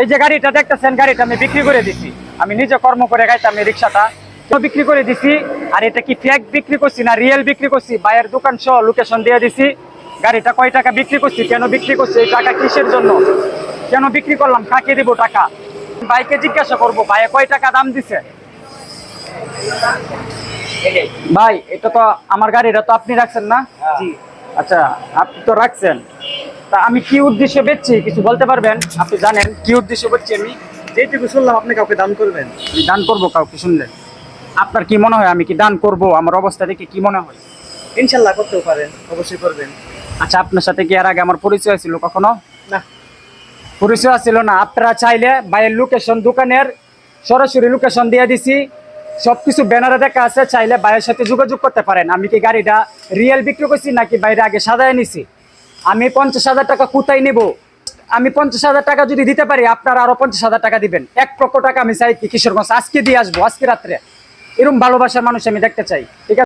এই যে গাড়িটা দেখতেছেন, গাড়িটা আমি বিক্রি করে দিছি। আমি নিজে কর্ম করে খাইতাম এই রিক্সাটা, তো বিক্রি করে দিছি। আর এটা কি ফেক বিক্রি করছি না রিয়েল বিক্রি করছি, ভাইয়ের দোকান সহ লোকেশন দিয়ে দিছি। গাড়িটা কয় টাকা বিক্রি করছি, কেন বিক্রি করছি, এই টাকা কিসের জন্য, কেন বিক্রি করলাম, কাকে দিব টাকা, ভাইকে জিজ্ঞাসা করবো ভাইয়ে কয় টাকা দাম দিছে। ভাই এটা তো আমার গাড়িটা তো আপনি রাখছেন না? জি। আচ্ছা, আপনি তো রাখছেন, তা আমি কি উদ্দেশ্যে বেচছি কিছু বলতে পারবেন? আপনি জানেন কি উদ্দেশ্যে বেচছি আমি? যেটুকু শুনলাম আপনি কাউকে দান করবেন। আমি দান করবো কাউকে শুনলে? আপনার কি মনে হয় আমি কি দান করব? আমার অবস্থা দেখে কি মনে হয়? ইনশাল্লাহ করতেও পারেন, অবশ্যই করবেন। আচ্ছা, আপনার সাথে কি এর আগে আমার পরিচয় ছিল কখনো? না। পরিচয় ছিল না। আপনারা চাইলে ভাইয়ের লোকেশন, দোকানের সরাসরি লোকেশন দিয়ে দিছি, সবকিছু ব্যানারে দেখা আছে, চাইলে ভাইয়ের সাথে যোগাযোগ করতে পারেন। আমি কি গাড়িটা রিয়েল বিক্রি করছি নাকি বাইরে আগে সাজায় নিছি? আমি 50,000 টাকা কোথায় নিব? আমি 50,000 টাকা যদি দিতে পারি, আপনারা আরো 50,000 টাকা দিবেন। 1 লক্ষ টাকা আমি চাই কি কিশোরগঞ্জ আজকে দিয়ে আসবো, আজকে রাত্রে। এরকম ভালোবাসার মানুষ আমি দেখতে চাই, ঠিক আছে?